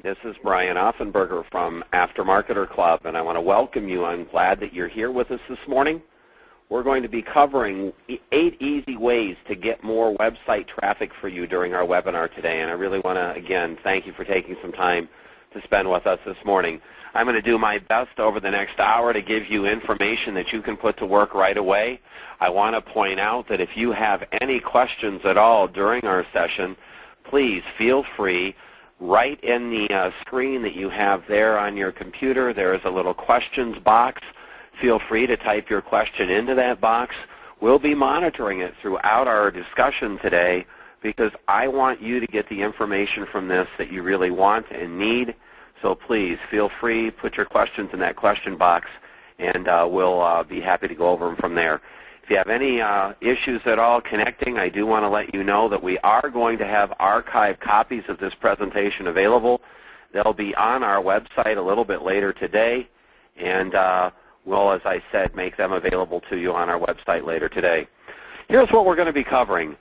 This is Brian Offenberger from Aftermarketer Club, and I want to welcome you. I'm glad that you're here with us this morning. We're going to be covering 8 easy ways to get more website traffic for you during our webinar today, and I really want to, again, thank you for taking some time to spend with us this morning. I'm going to do my best over the next hour to give you information that you can put to work right away. I want to point out that if you have any questions at all during our session, please feel free. Right in the screen that you have there on your computer, there is a little questions box. Feel free to type your question into that box. We'll be monitoring it throughout our discussion today because I want you to get the information from this that you really want and need. So please feel free, put your questions in that question box, and we'll be happy to go over them from there. If you have any issues at all connecting, I do want to let you know that we are going to have archived copies of this presentation available. They'll be on our website a little bit later today, and we'll, as I said, make them available to you on our website later today. Here's what we're going to be covering.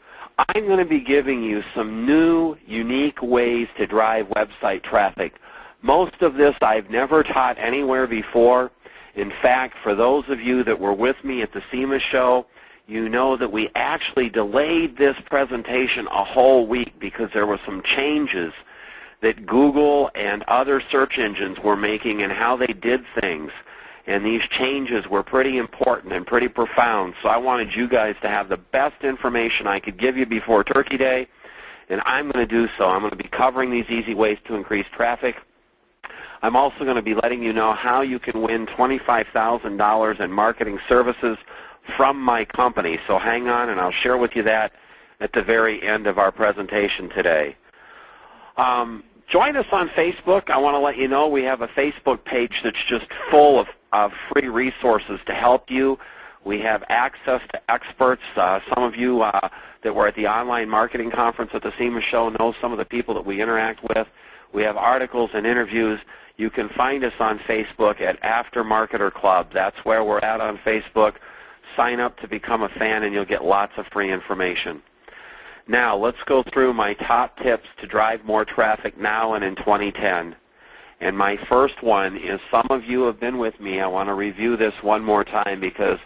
I'm going to be giving you some new, unique ways to drive website traffic. Most of this I've never taught anywhere before. In fact, for those of you that were with me at the SEMA show, you know that we actually delayed this presentation a whole week because there were some changes that Google and other search engines were making in how they did things. And these changes were pretty important and pretty profound. So I wanted you guys to have the best information I could give you before Turkey Day, and I'm going to do so. I'm going to be covering these easy ways to increase traffic. I'm also going to be letting you know how you can win $25,000 in marketing services from my company. So hang on, and I'll share with you that at the very end of our presentation today. Join us on Facebook. I want to let you know we have a Facebook page that's just full of free resources to help you. We have access to experts. Some of you that were at the online marketing conference at the SEMA show know some of the people that we interact with. We have articles and interviews. You can find us on Facebook at Aftermarketer Club. That's where we're at on Facebook. Sign up to become a fan, and you'll get lots of free information. Now, let's go through my top tips to drive more traffic now and in 2010. And my first one is, some of you have been with me. I want to review this one more time because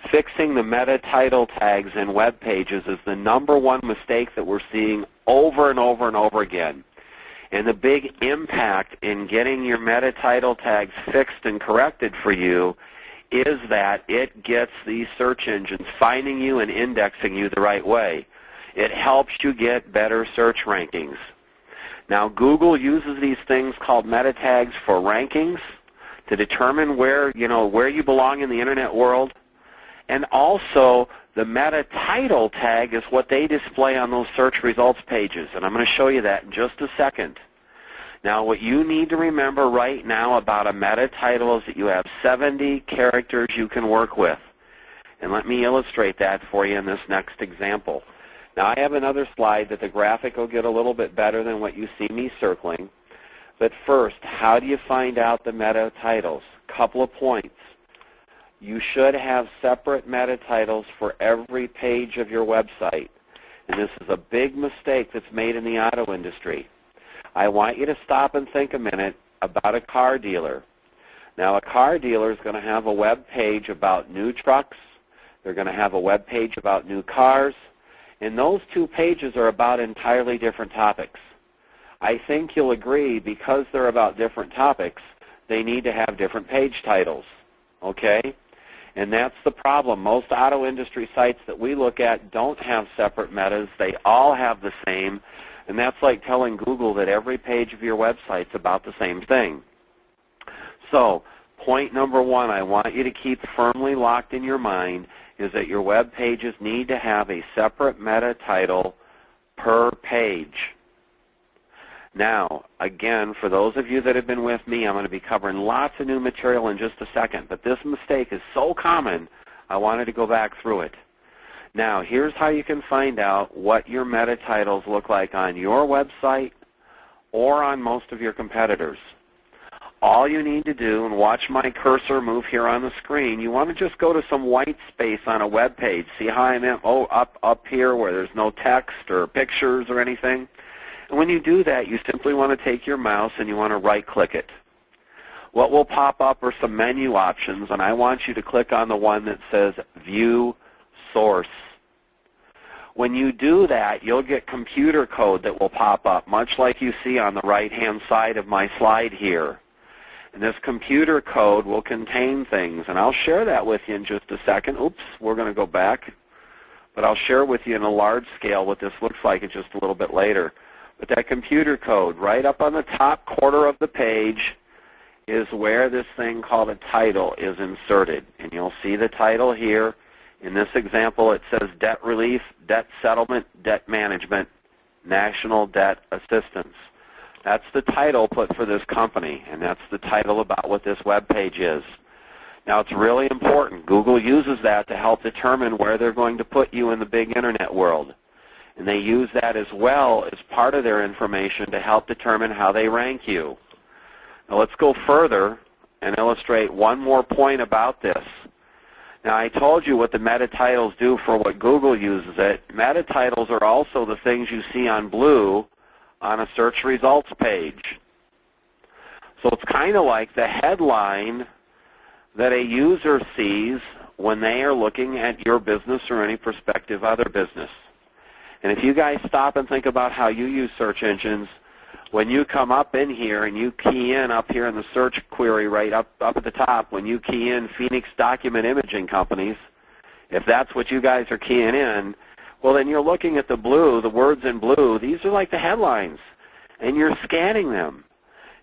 fixing the meta title tags in web pages is the #1 mistake that we're seeing over and over and over again. And the big impact in getting your meta title tags fixed and corrected for you is that it gets these search engines finding you and indexing you the right way. It helps you get better search rankings. Now, Google uses these things called meta tags for rankings to determine where you belong in the internet world. And also, the meta title tag is what they display on those search results pages, and I'm going to show you that in just a second. Now, what you need to remember right now about a meta title is that you have 70 characters you can work with. And let me illustrate that for you in this next example. Now, I have another slide that the graphic will get a little bit better than what you see me circling. But first, how do you find out the meta titles? Couple of points. You should have separate meta titles for every page of your website. And this is a big mistake that's made in the auto industry. I want you to stop and think a minute about a car dealer. Now, a car dealer is going to have a web page about new trucks. They're going to have a web page about new cars. And those two pages are about entirely different topics. I think you'll agree, because they're about different topics, they need to have different page titles. Okay? And that's the problem. Most auto industry sites that we look at don't have separate metas. They all have the same. And that's like telling Google that every page of your website's about the same thing. So, point #1 I want you to keep firmly locked in your mind is that your web pages need to have a separate meta title per page. Now, again, for those of you that have been with me, I'm going to be covering lots of new material in just a second, but this mistake is so common, I wanted to go back through it. Now, here's how you can find out what your meta titles look like on your website or on most of your competitors. All you need to do, and watch my cursor move here on the screen, you want to just go to some white space on a web page. See how I'm up here where there's no text or pictures or anything? And when you do that, you simply want to take your mouse and you want to right-click it. What will pop up are some menu options, and I want you to click on the one that says View Source. When you do that, you'll get computer code that will pop up, much like you see on the right-hand side of my slide here. And this computer code will contain things, and I'll share that with you in just a second. Oops, we're going to go back. But I'll share with you in a large scale what this looks like just a little bit later. But that computer code right up on the top corner of the page is where this thing called a title is inserted. And you'll see the title here. In this example, it says Debt Relief, Debt Settlement, Debt Management, National Debt Assistance. That's the title put for this company, and that's the title about what this web page is. Now, it's really important. Google uses that to help determine where they're going to put you in the big Internet world. And they use that as well as part of their information to help determine how they rank you. Now, let's go further and illustrate one more point about this. Now, I told you what the meta titles do for what Google uses it. Meta titles are also the things you see on blue on a search results page. So it's kind of like the headline that a user sees when they are looking at your business or any prospective other business. And if you guys stop and think about how you use search engines, when you come up in here and you key in up here in the search query right up at the top, when you key in Phoenix Document Imaging Companies, if that's what you guys are keying in, well, then you're looking at the blue, the words in blue. These are like the headlines, and you're scanning them.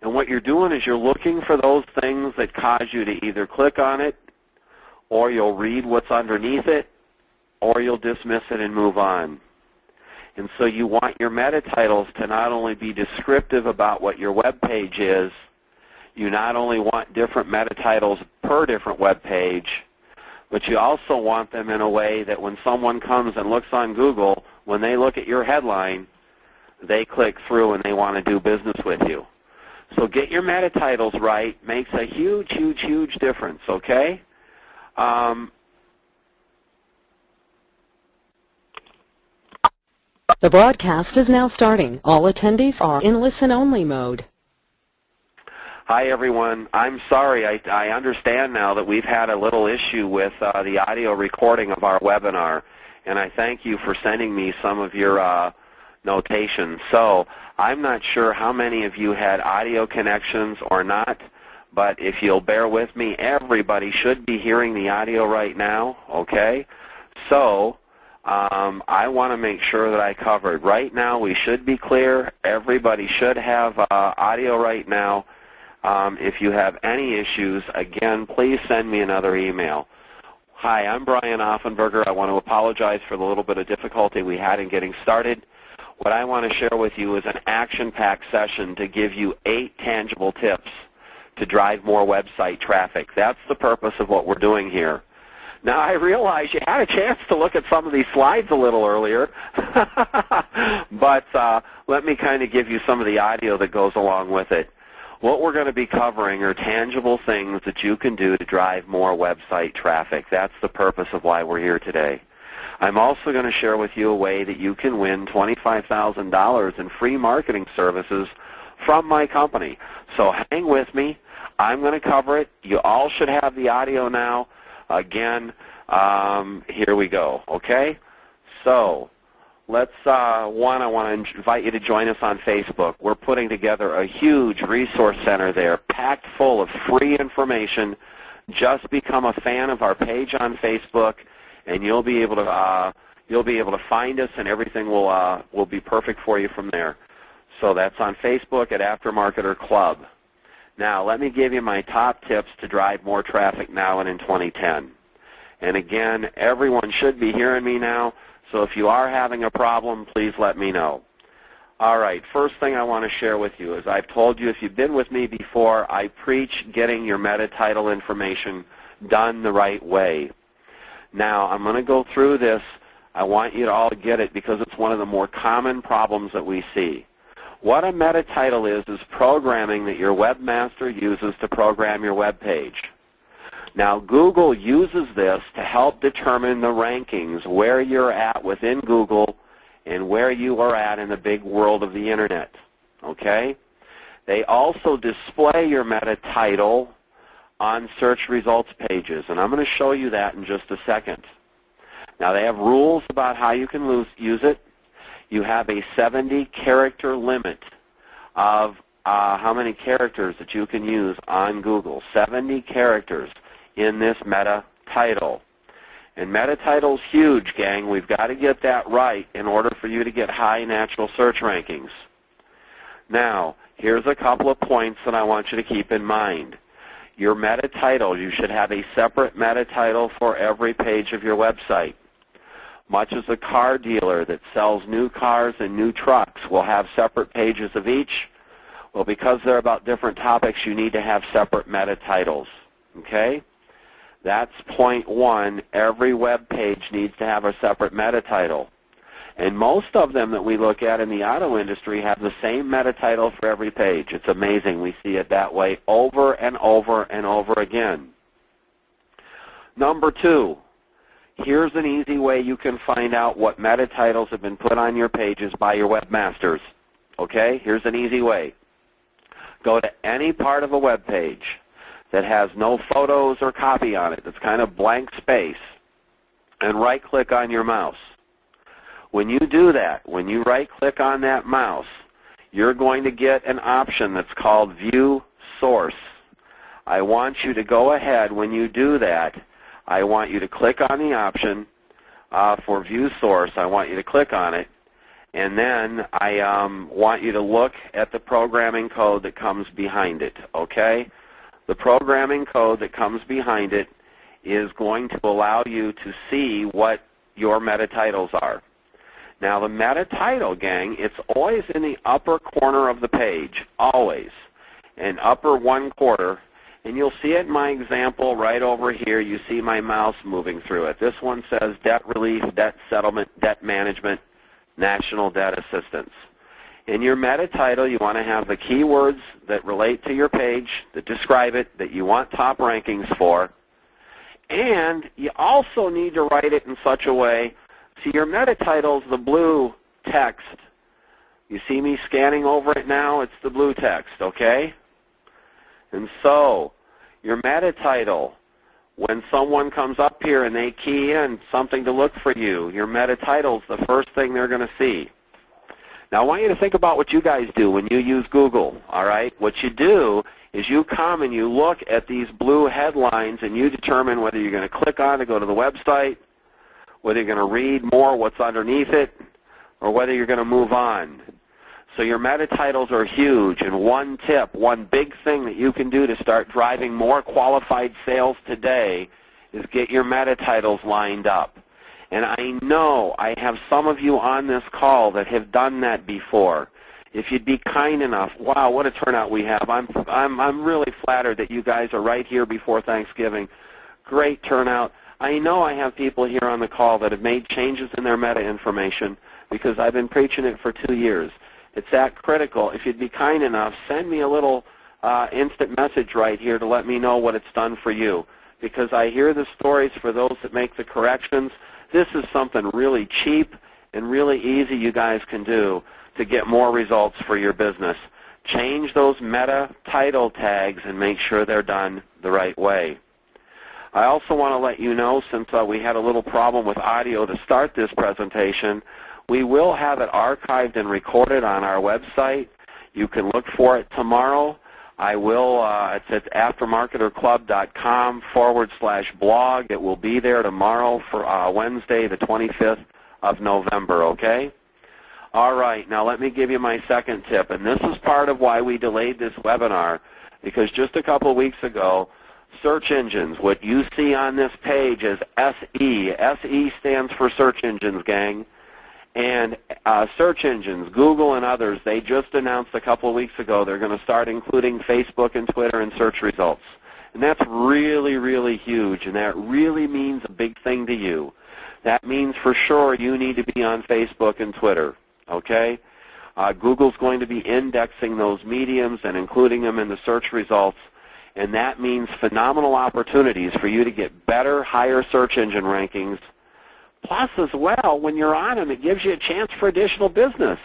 And what you're doing is you're looking for those things that cause you to either click on it, or you'll read what's underneath it, or you'll dismiss it and move on. And so you want your meta titles to not only be descriptive about what your web page is, you not only want different meta titles per different web page, but you also want them in a way that when someone comes and looks on Google, when they look at your headline, they click through and they want to do business with you. So get your meta titles right. Makes a huge, huge, huge difference, okay? The broadcast is now starting. All attendees are in listen-only mode. Hi, everyone. I'm sorry. I understand now that we've had a little issue with the audio recording of our webinar, and I thank you for sending me some of your notations. So I'm not sure how many of you had audio connections or not, but if you'll bear with me, everybody should be hearing the audio right now, okay? So I want to make sure that I covered. Right now, we should be clear. Everybody should have audio right now. If you have any issues, again, please send me another email. Hi, I'm Brian Offenberger. I want to apologize for the little bit of difficulty we had in getting started. What I want to share with you is an action-packed session to give you 8 tangible tips to drive more website traffic. That's the purpose of what we're doing here. Now, I realize you had a chance to look at some of these slides a little earlier, but let me kind of give you some of the audio that goes along with it. What we're going to be covering are tangible things that you can do to drive more website traffic. That's the purpose of why we're here today. I'm also going to share with you a way that you can win $25,000 in free marketing services from my company. So hang with me. I'm going to cover it. You all should have the audio now. Again, here we go, okay? So let's, I want to invite you to join us on Facebook. We're putting together a huge resource center there, packed full of free information. Just become a fan of our page on Facebook, and you'll be able to find us, and everything will be perfect for you from there. So that's on Facebook at Aftermarketer Club. Now, let me give you my top tips to drive more traffic now and in 2010. And again, everyone should be hearing me now, so if you are having a problem, please let me know. All right, first thing I want to share with you is I've told you, if you've been with me before, I preach getting your meta title information done the right way. Now, I'm going to go through this. I want you to all get it because it's one of the more common problems that we see. What a meta title is programming that your webmaster uses to program your web page. Now, Google uses this to help determine the rankings, where you're at within Google and where you are at in the big world of the Internet. Okay? They also display your meta title on search results pages, and I'm going to show you that in just a second. Now, they have rules about how you can use it. You have a 70-character limit of how many characters that you can use on Google. 70 characters in this meta title. And meta title's huge, gang. We've got to get that right in order for you to get high natural search rankings. Now, here's a couple of points that I want you to keep in mind. Your meta title, you should have a separate meta title for every page of your website. Much as a car dealer that sells new cars and new trucks will have separate pages of each, well, because they're about different topics, you need to have separate meta titles. Okay? That's point one. Every web page needs to have a separate meta title. And most of them that we look at in the auto industry have the same meta title for every page. It's amazing. We see it that way over and over and over again. Number two, here's an easy way you can find out what meta titles have been put on your pages by your webmasters. Okay? Here's an easy way. Go to any part of a web page that has no photos or copy on it, that's kind of blank space, and right-click on your mouse. When you do that, when you right-click on that mouse, you're going to get an option that's called View Source. I want you to go ahead, when you do that, I want you to click on the option for View Source. I want you to click on it, and then I want you to look at the programming code that comes behind it, okay? The programming code that comes behind it is going to allow you to see what your meta titles are. Now, the meta title, gang, it's always in the upper corner of the page, always, in upper one quarter. And you'll see it in my example right over here. You see my mouse moving through it. This one says debt relief, debt settlement, debt management, national debt assistance. In your meta title, you want to have the keywords that relate to your page, that describe it, that you want top rankings for. And you also need to write it in such a way, see, your meta title's the blue text. You see me scanning over it now? It's the blue text, okay? And so, your meta title, when someone comes up here and they key in something to look for you, your meta title's the first thing they're going to see. Now, I want you to think about what you guys do when you use Google, all right? What you do is you come and you look at these blue headlines and you determine whether you're going to click on to go to the website, whether you're going to read more what's underneath it, or whether you're going to move on. So your meta titles are huge, and one tip, one big thing that you can do to start driving more qualified sales today is get your meta titles lined up. And I know I have some of you on this call that have done that before. If you'd be kind enough, wow, what a turnout we have. I'm really flattered that you guys are right here before Thanksgiving. Great turnout. I know I have people here on the call that have made changes in their meta information because I've been preaching it for 2 years. It's that critical. If you'd be kind enough, send me a little instant message right here to let me know what it's done for you, because I hear the stories for those that make the corrections. This is something really cheap and really easy you guys can do to get more results for your business. Change those meta title tags and make sure they're done the right way. I also want to let you know, since we had a little problem with audio to start this presentation, we will have it archived and recorded on our website. You can look for it tomorrow. I will, it's at aftermarketerclub.com/blog. It will be there tomorrow for Wednesday, the 25th of November, okay? All right, now let me give you my second tip, and this is part of why we delayed this webinar, because just a couple of weeks ago, search engines, what you see on this page is SE. SE stands for search engines, gang. And search engines, Google and others, they just announced a couple of weeks ago they're going to start including Facebook and Twitter in search results. And that's really, really huge, and that really means a big thing to you. That means for sure you need to be on Facebook and Twitter, okay? Google's going to be indexing those mediums and including them in the search results, and that means phenomenal opportunities for you to get better, higher search engine rankings Plus, as well, when you're on them, it gives you a chance for additional business.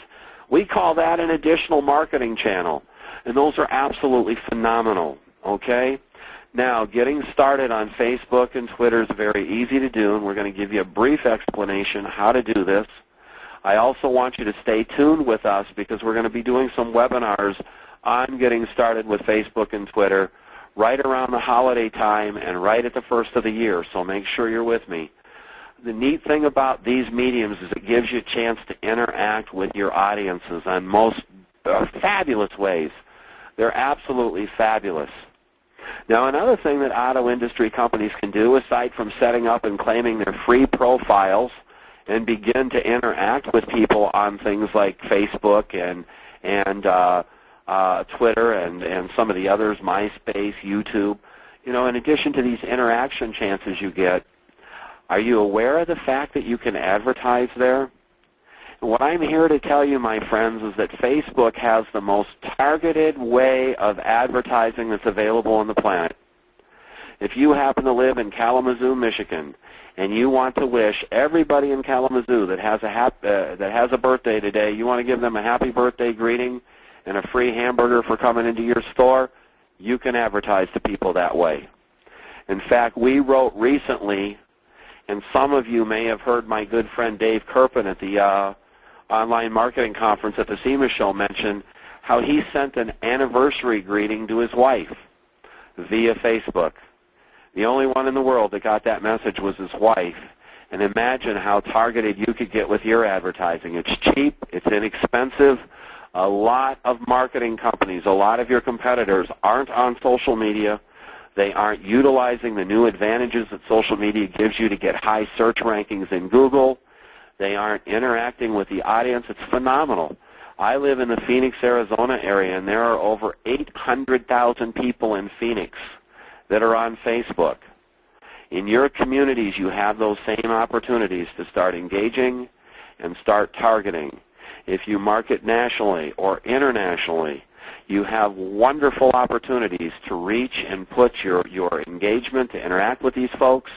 We call that an additional marketing channel, and those are absolutely phenomenal, okay? Now, getting started on Facebook and Twitter is very easy to do, and we're going to give you a brief explanation how to do this. I also want you to stay tuned with us because we're going to be doing some webinars on getting started with Facebook and Twitter right around the holiday time and right at the first of the year, so make sure you're with me. The neat thing about these mediums is it gives you a chance to interact with your audiences on most fabulous ways. They're absolutely fabulous. Now, another thing that auto industry companies can do, aside from setting up and claiming their free profiles and begin to interact with people on things like Facebook and Twitter and some of the others, MySpace, YouTube, in addition to these interaction chances you get, are you aware of the fact that you can advertise there? And what I'm here to tell you, my friends, is that Facebook has the most targeted way of advertising that's available on the planet. If you happen to live in Kalamazoo, Michigan, and you want to wish everybody in Kalamazoo that has a birthday today, you want to give them a happy birthday greeting and a free hamburger for coming into your store, you can advertise to people that way. In fact, we wrote recently, and some of you may have heard my good friend Dave Kerpen at the online marketing conference at the SEMA show mention how he sent an anniversary greeting to his wife via Facebook. The only one in the world that got that message was his wife. And imagine how targeted you could get with your advertising. It's cheap, it's inexpensive. A lot of marketing companies, a lot of your competitors aren't on social media. They aren't utilizing the new advantages that social media gives you to get high search rankings in Google. They aren't interacting with the audience. It's phenomenal. I live in the Phoenix, Arizona area, and there are over 800,000 people in Phoenix that are on Facebook. In your communities, you have those same opportunities to start engaging and start targeting. If you market nationally or internationally, you have wonderful opportunities to reach and put your engagement to interact with these folks.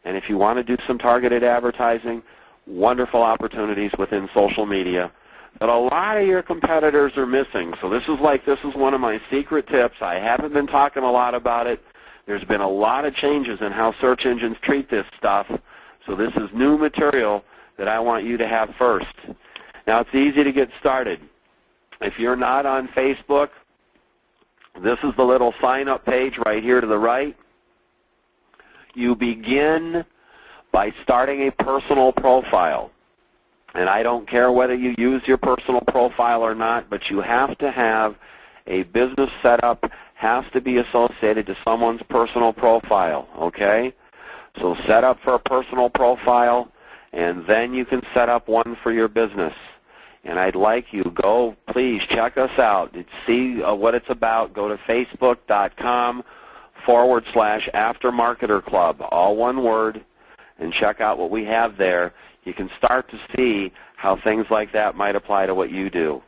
And if you want to do some targeted advertising, wonderful opportunities within social media that a lot of your competitors are missing. So this is one of my secret tips. I haven't been talking a lot about it. There's been a lot of changes in how search engines treat this stuff. So this is new material that I want you to have first. Now, it's easy to get started. If you're not on Facebook, this is the little sign-up page right here to the right. You begin by starting a personal profile. And I don't care whether you use your personal profile or not, but you have to have a business setup, has to be associated to someone's personal profile, okay? So set up for a personal profile, and then you can set up one for your business. And I'd like you, please check us out. See what it's about. Go to facebook.com/aftermarketerclub, all one word, and check out what we have there. You can start to see how things like that might apply to what you do.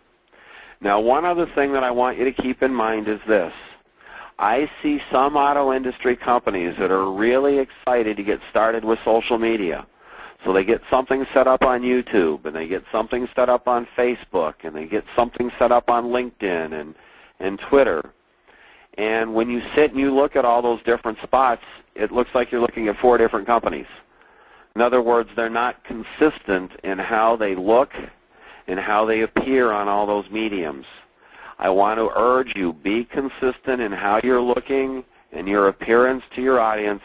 Now, one other thing that I want you to keep in mind is this. I see some auto industry companies that are really excited to get started with social media. So they get something set up on YouTube, and they get something set up on Facebook, and they get something set up on LinkedIn and Twitter. And when you sit and you look at all those different spots, it looks like you're looking at 4 different companies. In other words, they're not consistent in how they look and how they appear on all those mediums. I want to urge you, be consistent in how you're looking and your appearance to your audience.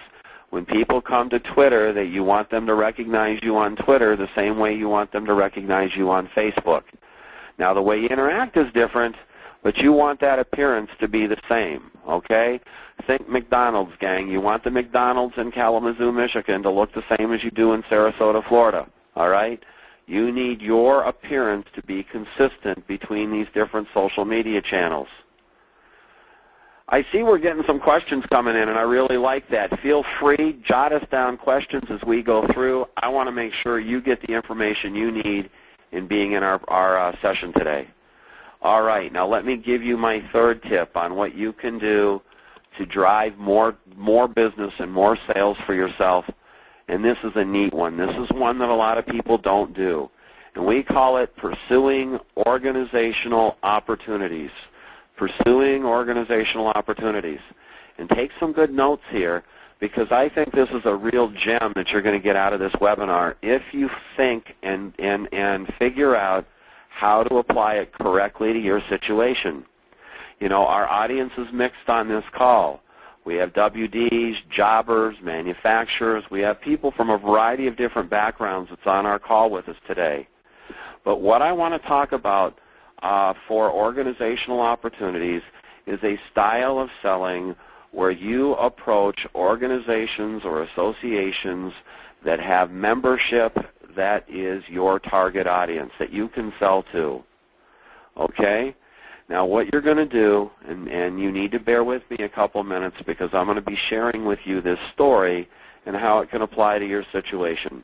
When people come to Twitter, that you want them to recognize you on Twitter the same way you want them to recognize you on Facebook. Now, the way you interact is different, but you want that appearance to be the same, okay? Think McDonald's, gang. You want the McDonald's in Kalamazoo, Michigan to look the same as you do in Sarasota, Florida, all right? You need your appearance to be consistent between these different social media channels. I see we're getting some questions coming in, and I really like that. Feel free, jot us down questions as we go through. I want to make sure you get the information you need in being in our session today. All right, now let me give you my third tip on what you can do to drive more business and more sales for yourself and this is a neat one. This is one that a lot of people don't do, and we call it pursuing organizational opportunities. Pursuing organizational opportunities. And take some good notes here, because I think this is a real gem that you're going to get out of this webinar if you think and figure out how to apply it correctly to your situation. You know, our audience is mixed on this call. We have WDs, jobbers, manufacturers. We have people from a variety of different backgrounds that's on our call with us today. But what I want to talk about for organizational opportunities is a style of selling where you approach organizations or associations that have membership that is your target audience, that you can sell to. Okay? Now what you're going to do, and you need to bear with me a couple minutes because I'm going to be sharing with you this story and how it can apply to your situation.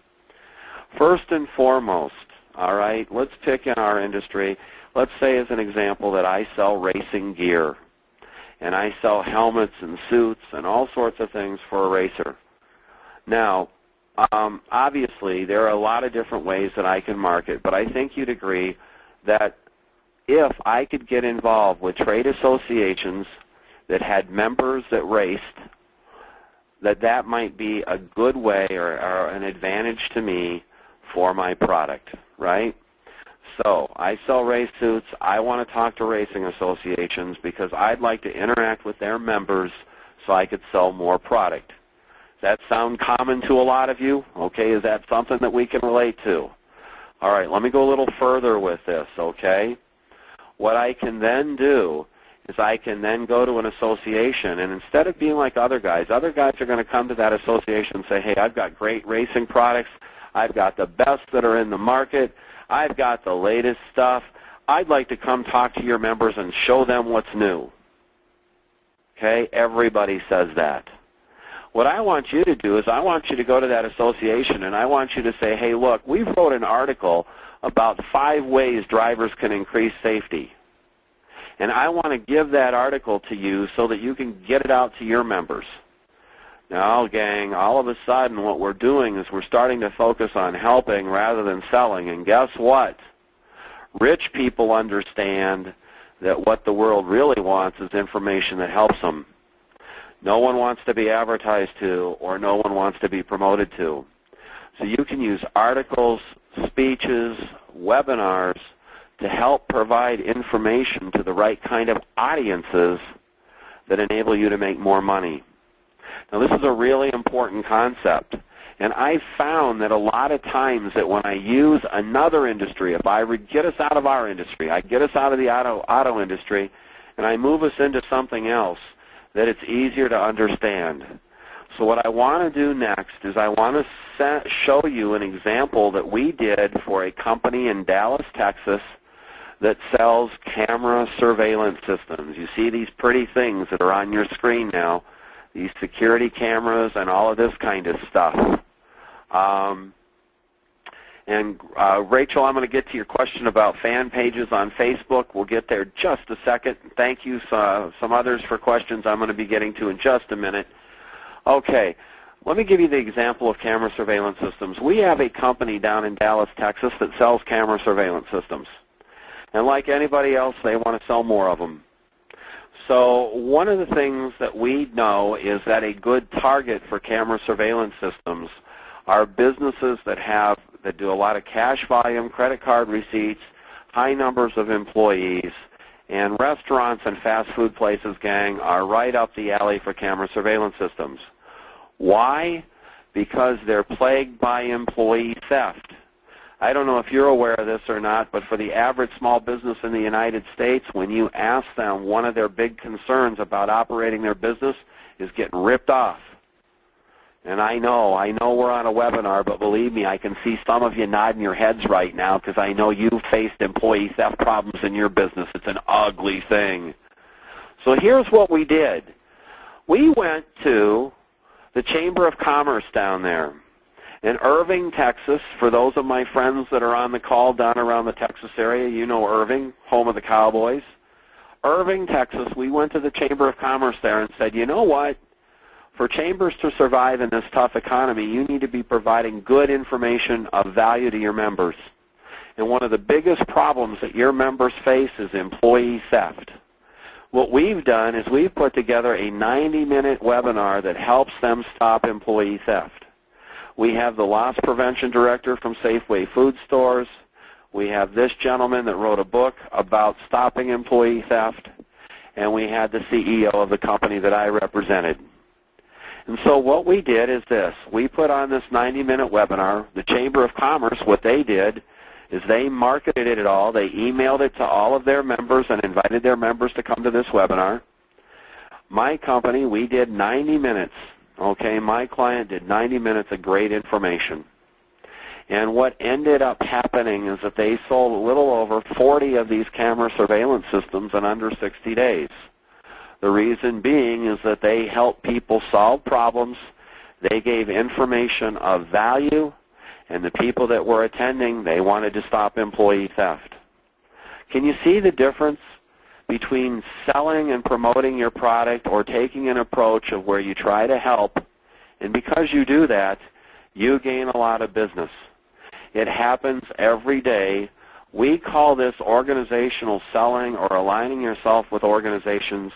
First and foremost, all right, let's pick in our industry. Let's say as an example that I sell racing gear, and I sell helmets and suits and all sorts of things for a racer. Now, obviously, there are a lot of different ways that I can market, but I think you'd agree that if I could get involved with trade associations that had members that raced, that might be a good way or an advantage to me for my product, right? So I sell race suits. I want to talk to racing associations because I'd like to interact with their members so I could sell more product. Does that sound common to a lot of you? Okay, is that something that we can relate to? All right, let me go a little further with this, okay? What I can then do is I can then go to an association, and instead of being like other guys are going to come to that association and say, hey, I've got great racing products. I've got the best that are in the market. I've got the latest stuff. I'd like to come talk to your members and show them what's new. Okay, everybody says that. What I want you to do is I want you to go to that association and I want you to say, hey, look, we wrote an article about 5 ways drivers can increase safety. And I want to give that article to you so that you can get it out to your members. Now, gang, all of a sudden what we're doing is we're starting to focus on helping rather than selling. And guess what? Rich people understand that what the world really wants is information that helps them. No one wants to be advertised to, or no one wants to be promoted to. So you can use articles, speeches, webinars to help provide information to the right kind of audiences that enable you to make more money. Now, this is a really important concept, and I found that a lot of times that when I use another industry, if I get us out of our industry, I get us out of the auto industry, and I move us into something else, that it's easier to understand. So what I want to do next is I want to show you an example that we did for a company in Dallas, Texas, that sells camera surveillance systems. You see these pretty things that are on your screen now, these security cameras and all of this kind of stuff. Rachel, I'm going to get to your question about fan pages on Facebook. We'll get there just a second. Thank you, some others, for questions I'm going to be getting to in just a minute. Okay, let me give you the example of camera surveillance systems. We have a company down in Dallas, Texas that sells camera surveillance systems. And like anybody else, they want to sell more of them. So one of the things that we know is that a good target for camera surveillance systems are businesses that do a lot of cash volume, credit card receipts, high numbers of employees, and restaurants and fast food places, gang, are right up the alley for camera surveillance systems. Why? Because they're plagued by employee theft. I don't know if you're aware of this or not, but for the average small business in the United States, when you ask them, one of their big concerns about operating their business is getting ripped off. And I know we're on a webinar, but believe me, I can see some of you nodding your heads right now because I know you've faced employee theft problems in your business. It's an ugly thing. So here's what we did. We went to the Chamber of Commerce down there in Irving, Texas. For those of my friends that are on the call down around the Texas area, you know Irving, home of the Cowboys. Irving, Texas, we went to the Chamber of Commerce there and said, you know what? For chambers to survive in this tough economy, you need to be providing good information of value to your members. And one of the biggest problems that your members face is employee theft. What we've done is we've put together a 90-minute webinar that helps them stop employee theft. We have the loss prevention director from Safeway Food Stores. We have this gentleman that wrote a book about stopping employee theft. And we had the CEO of the company that I represented. And so what we did is this. We put on this 90-minute webinar. The Chamber of Commerce, what they did is they marketed it all. They emailed it to all of their members and invited their members to come to this webinar. My company, we did 90 minutes. Okay, my client did 90 minutes of great information. And what ended up happening is that they sold a little over 40 of these camera surveillance systems in under 60 days. The reason being is that they helped people solve problems. They gave information of value. And the people that were attending, they wanted to stop employee theft. Can you see the difference between selling and promoting your product or taking an approach of where you try to help, and because you do that, you gain a lot of business. It happens every day. We call this organizational selling or aligning yourself with organizations.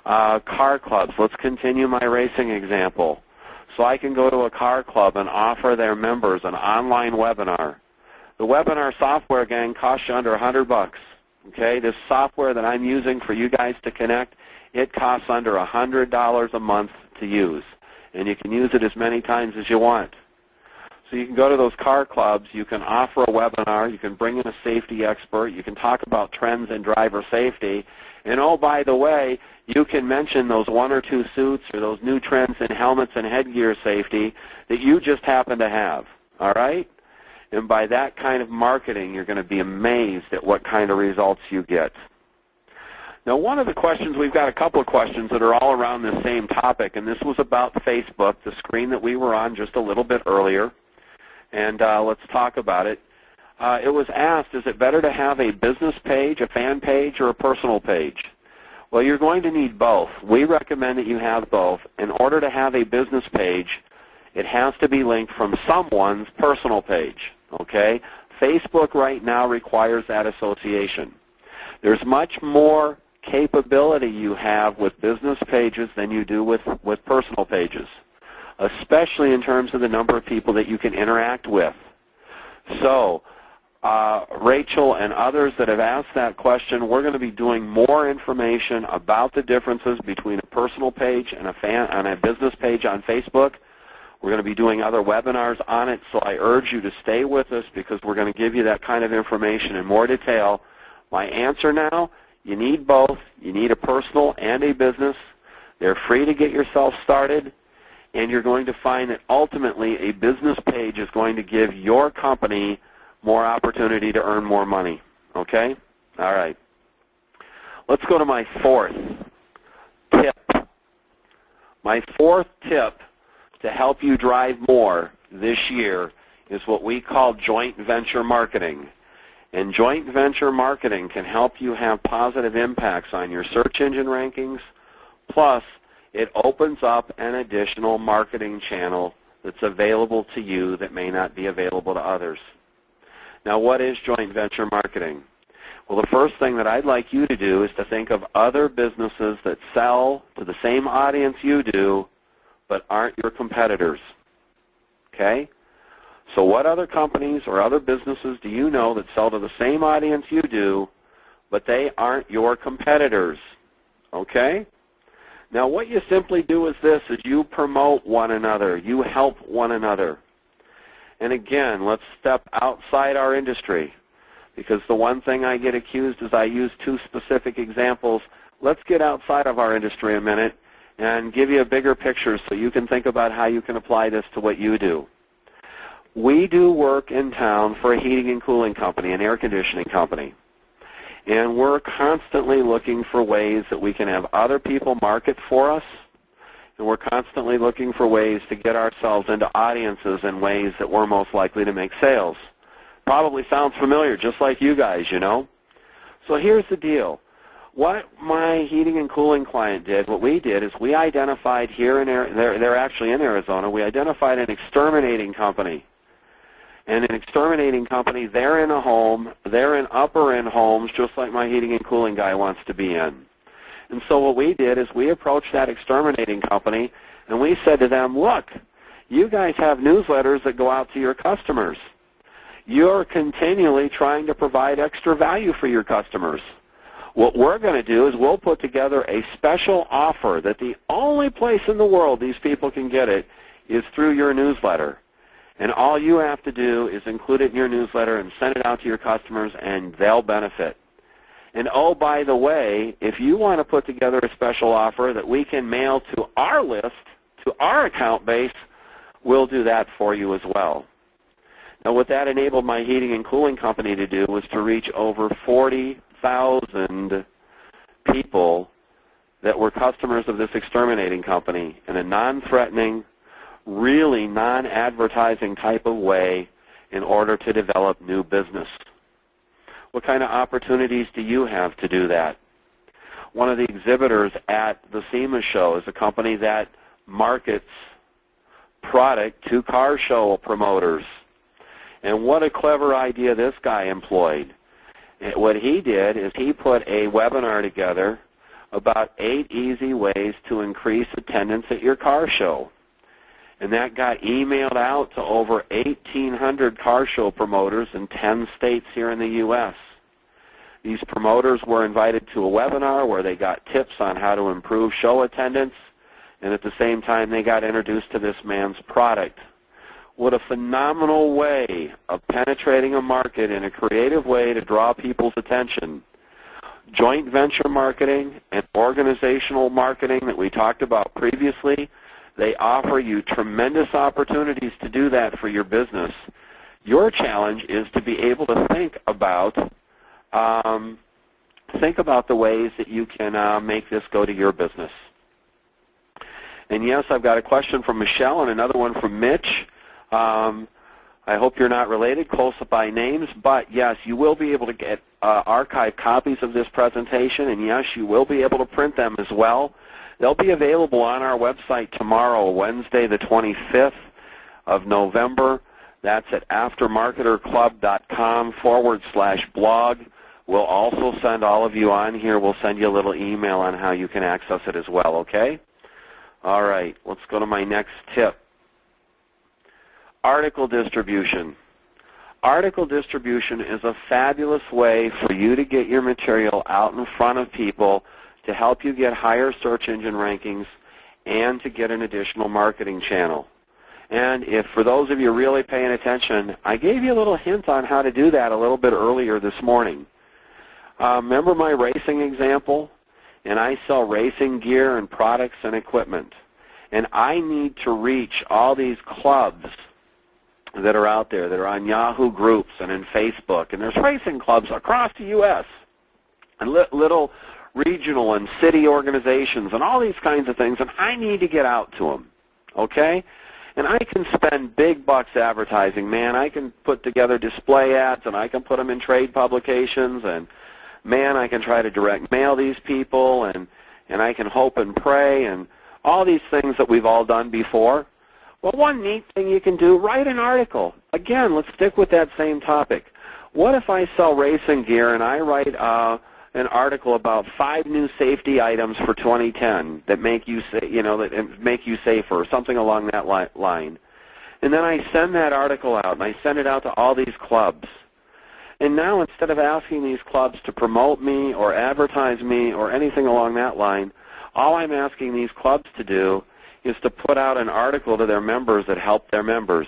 Car clubs, let's continue my racing example. So I can go to a car club and offer their members an online webinar. The webinar software, gang, costs you under $100. Okay, this software that I'm using for you guys to connect, it costs under $100 a month to use. And you can use it as many times as you want. So you can go to those car clubs, you can offer a webinar, you can bring in a safety expert, you can talk about trends in driver safety, and oh, by the way, you can mention those one or two suits or those new trends in helmets and headgear safety that you just happen to have, all right? And by that kind of marketing, you're going to be amazed at what kind of results you get. Now, one of the questions, we've got a couple of questions that are all around this same topic, and this was about Facebook, the screen that we were on just a little bit earlier, and let's talk about it. It was asked, is it better to have a business page, a fan page, or a personal page? Well, you're going to need both. We recommend that you have both. In order to have a business page, it has to be linked from someone's personal page, okay? Facebook right now requires that association. There's much more capability you have with business pages than you do with personal pages, especially in terms of the number of people that you can interact with. So, Rachel and others that have asked that question, we're going to be doing more information about the differences between a personal page and a business page on Facebook. We're going to be doing other webinars on it, so I urge you to stay with us because we're going to give you that kind of information in more detail. My answer now, you need both. You need a personal and a business. They're free to get yourself started, and you're going to find that ultimately a business page is going to give your company more opportunity to earn more money, okay? All right. Let's go to my fourth tip. My fourth tip to help you drive more this year is what we call joint venture marketing. And joint venture marketing can help you have positive impacts on your search engine rankings, plus it opens up an additional marketing channel that's available to you that may not be available to others. Now, what is joint venture marketing? Well, the first thing that I'd like you to do is to think of other businesses that sell to the same audience you do, but aren't your competitors, okay? So what other companies or other businesses do you know that sell to the same audience you do, but they aren't your competitors, okay? Now, what you simply do is this, is you promote one another. You help one another. And again, let's step outside our industry, because the one thing I get accused is I use two specific examples. Let's get outside of our industry a minute and give you a bigger picture so you can think about how you can apply this to what you do. We do work in town for a heating and cooling company, an air conditioning company. And we're constantly looking for ways that we can have other people market for us. And we're constantly looking for ways to get ourselves into audiences in ways that we're most likely to make sales. Probably sounds familiar, just like you guys, you know. So here's the deal. What my heating and cooling client did, what we did, is we identified here in they're actually in Arizona, we identified an exterminating company. And an exterminating company, they're in a home, they're in upper-end homes, just like my heating and cooling guy wants to be in. And so what we did is we approached that exterminating company, and we said to them, look, you guys have newsletters that go out to your customers. You're continually trying to provide extra value for your customers. What we're going to do is we'll put together a special offer that the only place in the world these people can get it is through your newsletter. And all you have to do is include it in your newsletter and send it out to your customers, and they'll benefit. And oh, by the way, if you want to put together a special offer that we can mail to our list, to our account base, we'll do that for you as well. Now, what that enabled my heating and cooling company to do was to reach over 40,000 people that were customers of this exterminating company in a non-threatening, really non-advertising type of way in order to develop new business. What kind of opportunities do you have to do that? One of the exhibitors at the SEMA show is a company that markets product to car show promoters. And what a clever idea this guy employed. What he did is he put a webinar together about 8 easy ways to increase attendance at your car show. And that got emailed out to over 1,800 car show promoters in 10 states here in the U.S. These promoters were invited to a webinar where they got tips on how to improve show attendance, and at the same time they got introduced to this man's product. What a phenomenal way of penetrating a market in a creative way to draw people's attention. Joint venture marketing and organizational marketing that we talked about previously, they offer you tremendous opportunities to do that for your business. Your challenge is to be able to think about the ways that you can make this go to your business. And yes, I've got a question from Michelle and another one from Mitch. I hope you're not related, close by names, but yes, you will be able to get archived copies of this presentation, and yes, you will be able to print them as well. They'll be available on our website tomorrow, Wednesday the 25th of November. That's at aftermarketerclub.com/blog. We'll also send all of you on here, we'll send you a little email on how you can access it as well, okay? All right, let's go to my next tip. Article distribution. Article distribution is a fabulous way for you to get your material out in front of people to help you get higher search engine rankings and to get an additional marketing channel. And if for those of you really paying attention, I gave you a little hint on how to do that a little bit earlier this morning. Remember my racing example? And I sell racing gear and products and equipment. And I need to reach all these clubs that are out there that are on Yahoo groups and in Facebook. And there's racing clubs across the U.S. and little regional and city organizations and all these kinds of things, and I need to get out to them, okay? And I can spend big bucks advertising, man. I can put together display ads, and I can put them in trade publications, and, man, I can try to direct mail these people, and I can hope and pray, and all these things that we've all done before. Well, one neat thing you can do, write an article. Again, let's stick with that same topic. What if I sell racing gear and I write an article about 5 new safety items for 2010 that make you that make you safer, or something along that line. And then I send that article out, and I send it out to all these clubs. And now instead of asking these clubs to promote me or advertise me or anything along that line, all I'm asking these clubs to do is to put out an article to their members that help their members.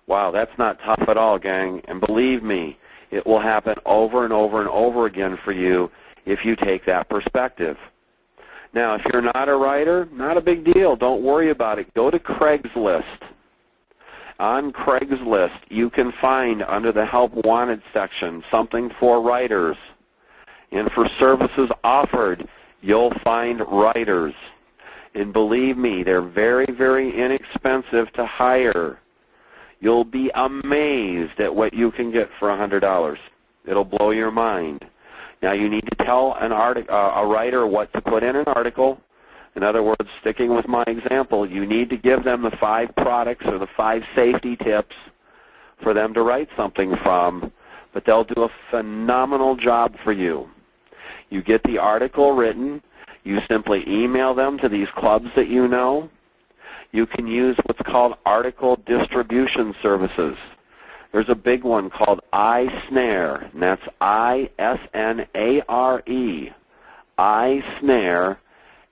Wow, that's not tough at all, gang. And believe me, it will happen over and over and over again for you if you take that perspective. Now, if you're not a writer, not a big deal. Don't worry about it. Go to Craigslist. On Craigslist, you can find under the Help Wanted section something for writers. And for services offered, you'll find writers. And believe me, they're very, very inexpensive to hire. You'll be amazed at what you can get for $100. It'll blow your mind. Now you need to tell a writer what to put in an article. In other words, sticking with my example, you need to give them the 5 products or the 5 safety tips for them to write something from, but they'll do a phenomenal job for you. You get the article written. You simply email them to these clubs that you know. You can use what's called article distribution services. There's a big one called iSnare, and that's I-S-N-A-R-E, iSnare,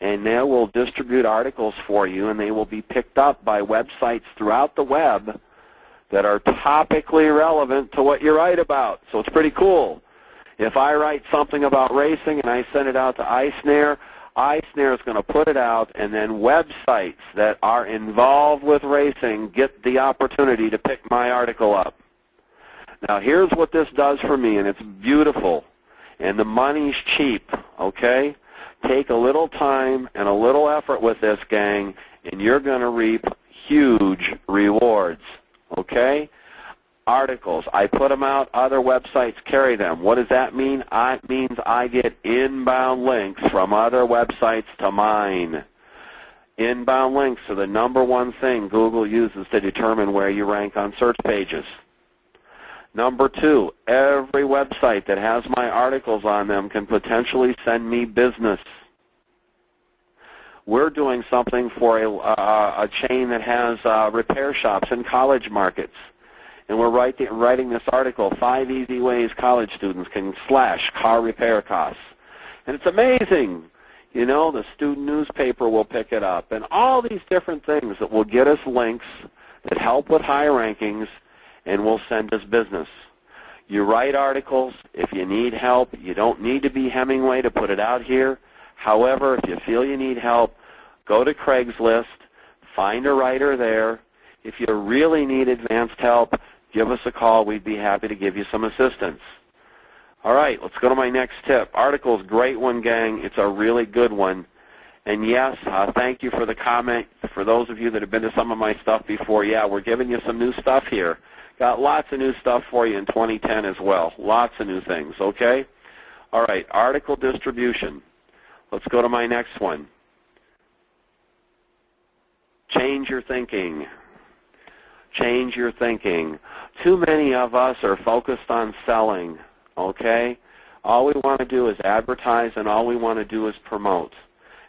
and they will distribute articles for you, and they will be picked up by websites throughout the web that are topically relevant to what you write about. So it's pretty cool. If I write something about racing and I send it out to iSnare, iSnare is going to put it out, and then websites that are involved with racing get the opportunity to pick my article up. Now here's what this does for me, and it's beautiful, and the money's cheap, okay? Take a little time and a little effort with this, gang, and you're going to reap huge rewards, okay? Articles, I put them out, other websites carry them. What does that mean? It means I get inbound links from other websites to mine. Inbound links are the #1 thing Google uses to determine where you rank on search pages. Number 2, every website that has my articles on them can potentially send me business. We're doing something for a chain that has repair shops in college markets. And we're writing this article, 5 easy ways college students can slash car repair costs. And it's amazing. You know, the student newspaper will pick it up. And all these different things that will get us links that help with high rankings and will send us business. You write articles. If you need help, you don't need to be Hemingway to put it out here. However, if you feel you need help, go to Craigslist, find a writer there. If you really need advanced help, give us a call. We'd be happy to give you some assistance. All right, let's go to my next tip. Articles, great one, gang. It's a really good one. And yes, thank you for the comment. For those of you that have been to some of my stuff before, yeah, we're giving you some new stuff here. Got lots of new stuff for you in 2010 as well. Lots of new things, okay? All right, article distribution. Let's go to my next one. Change your thinking. Change your thinking. Too many of us are focused on selling, okay? All we want to do is advertise, and all we want to do is promote.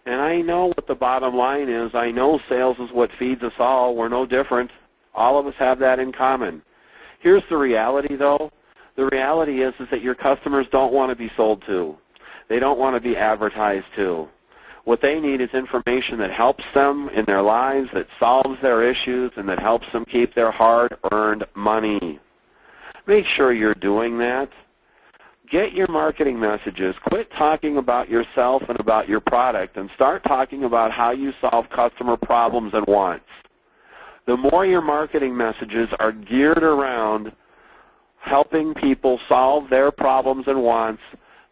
And I know what the bottom line is. I know sales is what feeds us all. We're no different. All of us have that in common. Here's the reality, though. The reality is that your customers don't want to be sold to. They don't want to be advertised to. What they need is information that helps them in their lives, that solves their issues, and that helps them keep their hard-earned money. Make sure you're doing that. Get your marketing messages. Quit talking about yourself and about your product, and start talking about how you solve customer problems and wants. The more your marketing messages are geared around helping people solve their problems and wants,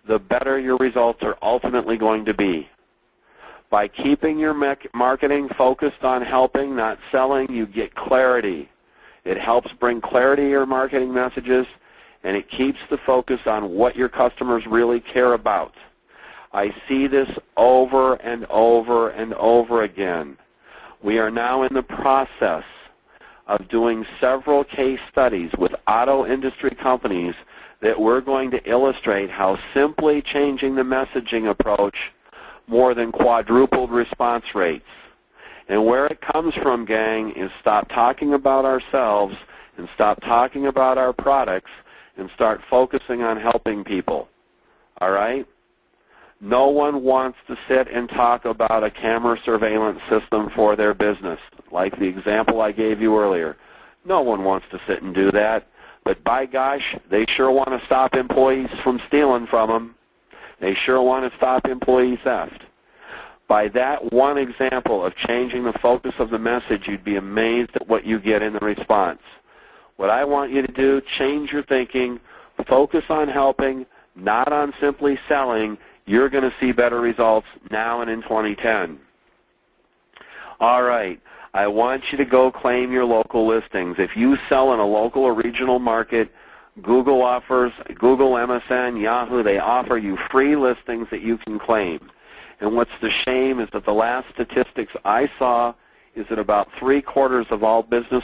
the better your results are ultimately going to be. By keeping your marketing focused on helping, not selling, you get clarity. It helps bring clarity to your marketing messages, and it keeps the focus on what your customers really care about. I see this over and over and over again. We are now in the process of doing several case studies with auto industry companies that we're going to illustrate how simply changing the messaging approach more than quadrupled response rates. And where it comes from, gang, is stop talking about ourselves and stop talking about our products and start focusing on helping people. All right? No one wants to sit and talk about a camera surveillance system for their business, like the example I gave you earlier. No one wants to sit and do that. But by gosh, they sure want to stop employees from stealing from them. They sure want to stop employee theft. By that one example of changing the focus of the message, you'd be amazed at what you get in the response. What I want you to do, change your thinking, focus on helping, not on simply selling. You're going to see better results now and in 2010. All right. I want you to go claim your local listings. If you sell in a local or regional market, Google offers, Google, MSN, Yahoo, they offer you free listings that you can claim. And what's the shame is that the last statistics I saw is that about 3/4 of all business